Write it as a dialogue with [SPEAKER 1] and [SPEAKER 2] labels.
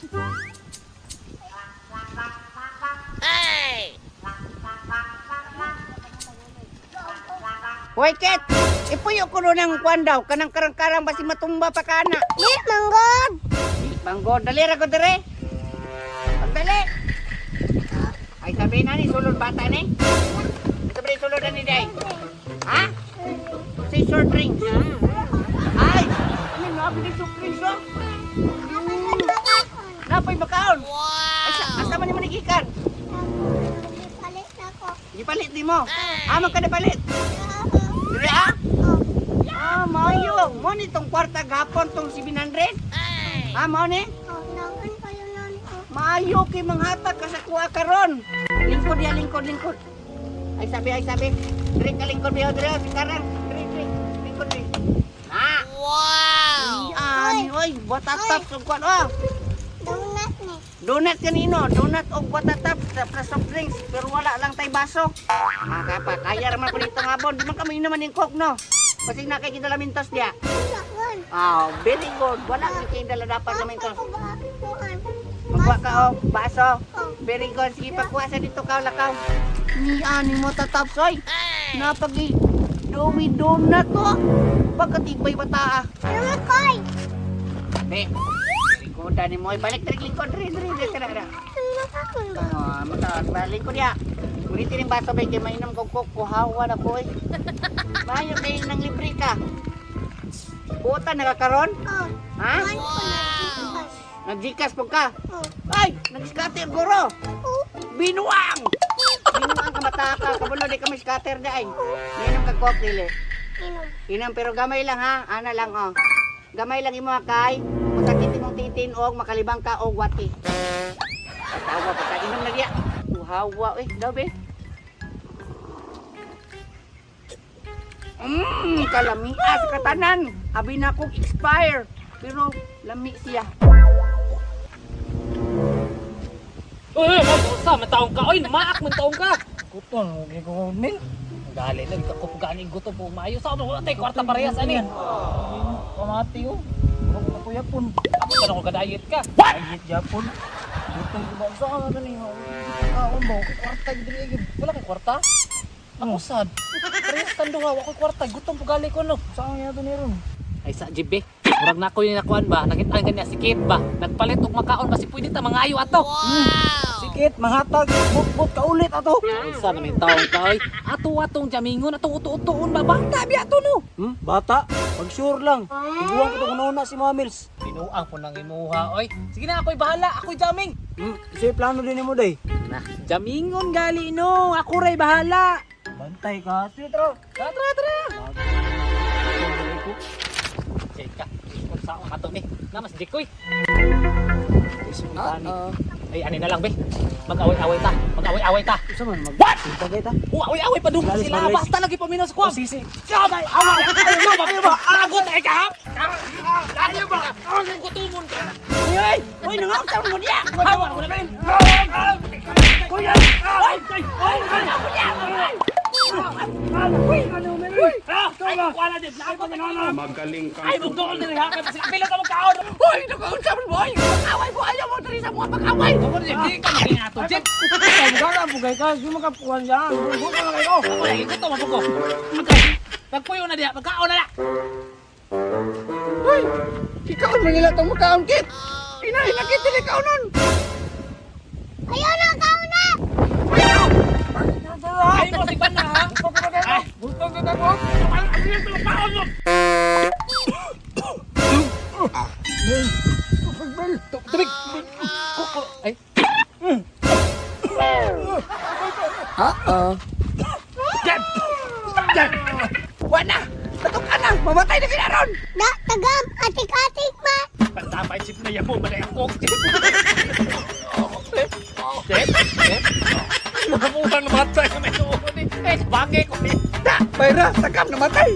[SPEAKER 1] Hoy, Ket! Ipuyo ko rin ng kwan daw. Kanang karang-karang basi matumba pa ka na.
[SPEAKER 2] Di, manggod.
[SPEAKER 1] Manggod, dali ra ko dire. Pagdali. Ay sabi na ni sulod bata ni. Sabi sulod na ni day. Ha? Si short drink. Ay, ano na bili surprise oh? Napay makaon. Wow. Asa man ni manigikan?
[SPEAKER 2] Palit na ko.
[SPEAKER 1] Gipalit di mo. Amo ka na palit. Dire ah? Mayo. Mo ni tong kwarta gapon tong 700? Mo ni?
[SPEAKER 2] Naman kayo nun ko.
[SPEAKER 1] Maayo kay manghatag ka sa kuha karon. Lingkod ya, lingkod. Ay sabi. Dire ka lingkod biyo dire sekarang. Dire. Lingkod dire. Ah. Wow. Ani oy, batatap sa kuan oh.
[SPEAKER 2] Donut ni.
[SPEAKER 1] Donut kanino? Donut og batatap sa soft drinks pero wala lang tay baso. Kapa, kaya raman ko dito ngabon. Di man kami naman yung coke no. Kasi na kay kita lamintos dia. Very good. Wala kay dala dapat lamintos. Magwa ka oh, baso. Very good. Sige pagkuha sa dito ka lakaw. Ni ani mo tatapsoy. Napagi dowi donut to. Pagkatibay bata.
[SPEAKER 2] Ano koy?
[SPEAKER 1] Be. Very good ani mo balik dari lingkod diri tara. Mata balik ko dia. Kuniti ning baso ba kay mainom kog coke hawa na ko eh. Mayo kay nang libre ka. Buta nakakaron? Ha? Nagjikas po ka? Ay! Nag-scatter guro! Binuang! Binuang ka mata ka. Kabulo di kami scatter dahil. Inom ka coke dili. Inom pero gamay lang ha. Ana lang oh. Gamay lang imo kay. Masakit imong titin og makalibang ka og wati. Tawa pa ka. Inom na diya. Hawa eh. Daw be. Kalamias katanan. Abi na kong expire. Pero lami siya.
[SPEAKER 3] Sa mataong ka. Oy, maak man taong ka.
[SPEAKER 4] Kuton, hindi ko min.
[SPEAKER 3] Gali na, ito ko gani gusto po mayo. Sa ano, wala tayo kwarta parehas, ani.
[SPEAKER 4] Pamati oh. Ako ako yapon.
[SPEAKER 3] Ako ba ako ka-diet ka?
[SPEAKER 4] Diet yapon. Kuton ko ba sa ano ni? Kaon mo, kwarta gid diri.
[SPEAKER 3] Wala kay kwarta? Ako sad. Parehas tanduha, wala kay kwarta. Gutom po gali ko, no.
[SPEAKER 4] Saan nga to ni ron?
[SPEAKER 3] Ay sa jibe. Murag na ako yung nakuan ba? Nakitaan kanya si Kate ba? Nagpalit og makaon ba? Si pwede ta mangayo ato.
[SPEAKER 4] Sikit, manghatag, bukbot ka ulit ato.
[SPEAKER 3] Isa namin taong ka, oy. Ato-atong jamingon, atong uto-utoon ba? Bata, biyato no.
[SPEAKER 4] Bata, pag sure lang. Tuguan ko to na si Mama Mills.
[SPEAKER 3] Binuang po nang imuha, oy. Sige na, ako'y bahala. Ako'y jaming.
[SPEAKER 4] Kasi plano din mo day.
[SPEAKER 3] Nah, jamingon gali no. Ako ray bahala.
[SPEAKER 4] Bantay ka, sitro.
[SPEAKER 3] Tara. Cheka. Kung saan ka to ni? Namas Jikoy. Ay, ani na lang, be. Mag-away-away ta.
[SPEAKER 4] Isa man, mag-tagay ta.
[SPEAKER 3] Away-away pa dun sila.
[SPEAKER 4] Malis.
[SPEAKER 3] Basta lagi paminaw sa kuwam.
[SPEAKER 4] Sisi.
[SPEAKER 3] Sabay! Away! Ayaw mo! Agot na ikaw! Ayaw ba? Ayaw gutumon ka!
[SPEAKER 1] Uy, nangakot mo diya!
[SPEAKER 3] Hawan mo na, ben!
[SPEAKER 1] Kuya!
[SPEAKER 5] Magaling kang
[SPEAKER 3] Ay, magdoon na rin ha! Kasi pila ka magkaon!
[SPEAKER 1] Uy, nakausap mo boy! Away mo! Ayaw mo dali sa mga pag-away!
[SPEAKER 3] Hindi ka maging ato, Jim!
[SPEAKER 4] Gana, bugay ka, sumakapuan siya. Bukan ka na kayo.
[SPEAKER 3] Ako na, ito mo ko! Magpuyo na diya! Magkaon na na!
[SPEAKER 1] Uy! Ikaw na nila itong makaon, Kit! Pinahilakit nila ikaw nun!
[SPEAKER 2] Ayaw na kauna.
[SPEAKER 3] Ay, mo, sigban na ha! Ay,
[SPEAKER 4] Butong ka mo.
[SPEAKER 3] ano yung tumapaon mo? Tubig! Kuko! Ay!
[SPEAKER 1] Jan! Wala! Tatok ka na! Mamatay na sila ron!
[SPEAKER 2] Da, tagam, atik-atik ma.
[SPEAKER 3] Pagtapay sip na yan mo, malay ang kok! Jep! Nakamurang namatay ka na ito! Eh, bagay ko eh!
[SPEAKER 1] Da! Bayra! Takam namatay!